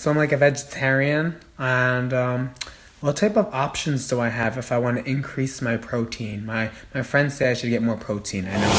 So I'm like a vegetarian, and what type of options do I have if I want to increase my protein? My friends say I should get more protein. I know.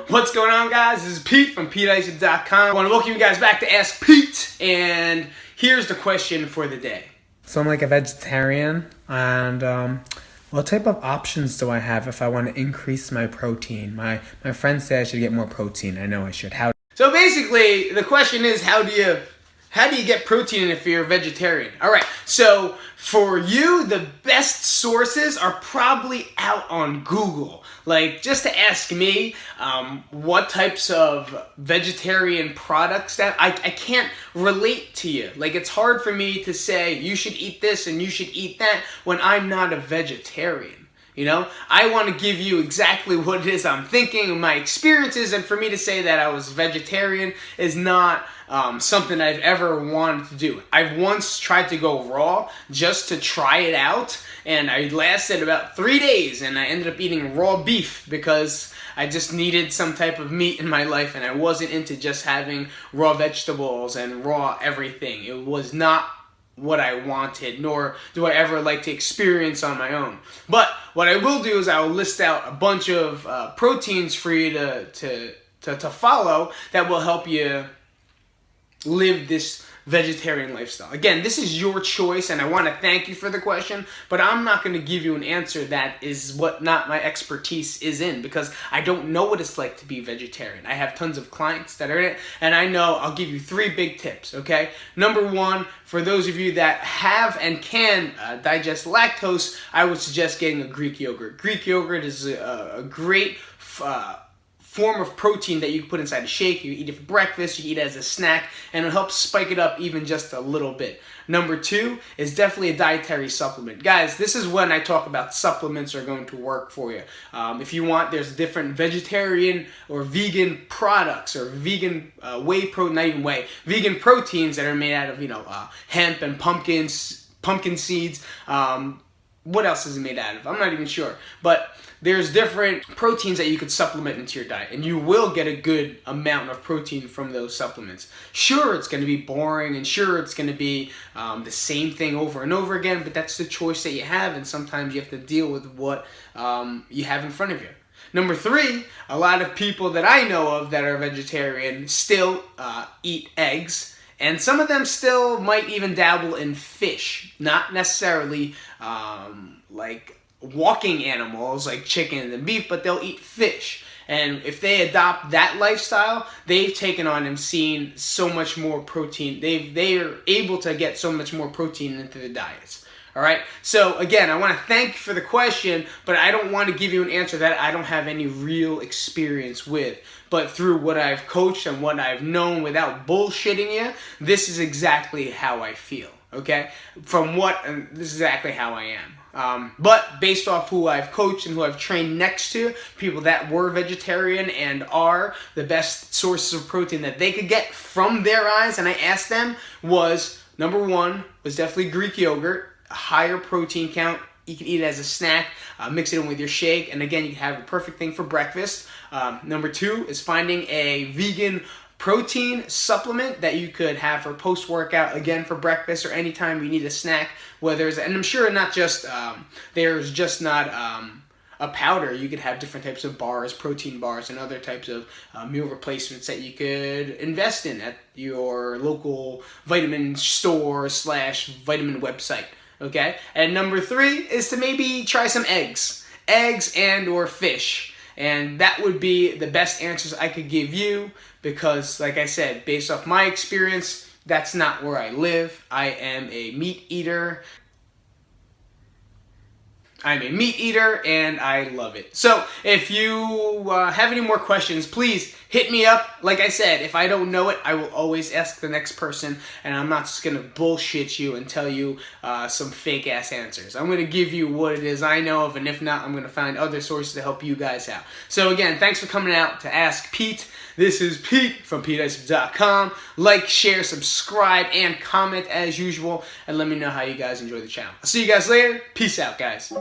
What's going on, guys? This is Pete from Isip.com. I want to welcome you guys back to Ask Pete, and here's the question for the day. So I'm like a vegetarian, and what type of options do I have if I want to increase my protein? My friends say I should get more protein. I know I should. How? So basically, the question is, how do you get protein if you're a vegetarian? All right, so for you, the best sources are probably out on Google. Like, just to ask me what types of vegetarian products that I can't relate to you. Like, it's hard for me to say you should eat this and you should eat that when I'm not a vegetarian. You know, I want to give you exactly what it is I'm thinking, my experiences, and for me to say that I was vegetarian is not something I've ever wanted to do. I've once tried to go raw just to try it out, and I lasted about 3 days, and I ended up eating raw beef because I just needed some type of meat in my life, and I wasn't into just having raw vegetables and raw everything. It was not what I wanted, nor do I ever like to experience on my own. But what I will do is I will list out a bunch of proteins for you to follow that will help you live this vegetarian lifestyle. Again, this is your choice, and I want to thank you for the question, but I'm not going to give you an answer that is what not my expertise is in, because I don't know what it's like to be vegetarian. I have tons of clients that are in it, and I know I'll give you 3 big tips, okay? Number 1, for those of you that have and can digest lactose, I would suggest getting a Greek yogurt. Greek yogurt is a great form of protein that you can put inside a shake. You eat it for breakfast, you eat it as a snack, and it'll help spike it up even just a little bit. Number 2 is definitely a dietary supplement. Guys, this is when I talk about supplements are going to work for you. If you want, there's different vegetarian or vegan products or vegan vegan proteins that are made out of, hemp and pumpkin seeds. What else is it made out of? I'm not even sure. But there's different proteins that you could supplement into your diet, and you will get a good amount of protein from those supplements. Sure, it's going to be boring, and sure, it's going to be the same thing over and over again, but that's the choice that you have, and sometimes you have to deal with what you have in front of you. Number 3, a lot of people that I know of that are vegetarian still eat eggs. And some of them still might even dabble in fish, not necessarily like walking animals like chicken and beef, but they'll eat fish. And if they adopt that lifestyle, they've taken on and seen so much more protein. They are able to get so much more protein into the diets. All right. So again, I want to thank you for the question, but I don't want to give you an answer that I don't have any real experience with. But through what I've coached and what I've known without bullshitting you, this is exactly how I feel. Okay. This is exactly how I am. But based off who I've coached and who I've trained next to, people that were vegetarian and are, the best sources of protein that they could get from their eyes, and I asked them, was number 1 was definitely Greek yogurt. A higher protein count. You can eat it as a snack, mix it in with your shake, and again, you can have a perfect thing for breakfast. Number 2 is finding a vegan protein supplement that you could have for post-workout, again for breakfast or anytime you need a snack. And I'm sure not just there's just not a powder. You could have different types of bars, protein bars, and other types of meal replacements that you could invest in at your local vitamin store / vitamin website. Okay? And number 3 is to maybe try some eggs and or fish. And that would be the best answers I could give you because, like I said, based off my experience, that's not where I live. I am a meat eater. I'm a meat eater, and I love it. So if you have any more questions, please hit me up. Like I said, if I don't know it, I will always ask the next person, and I'm not just going to bullshit you and tell you some fake-ass answers. I'm going to give you what it is I know of, and if not, I'm going to find other sources to help you guys out. So again, thanks for coming out to Ask Pete. This is Pete from PeteIsip.com. Like, share, subscribe, and comment as usual, and let me know how you guys enjoy the channel. I'll see you guys later. Peace out, guys.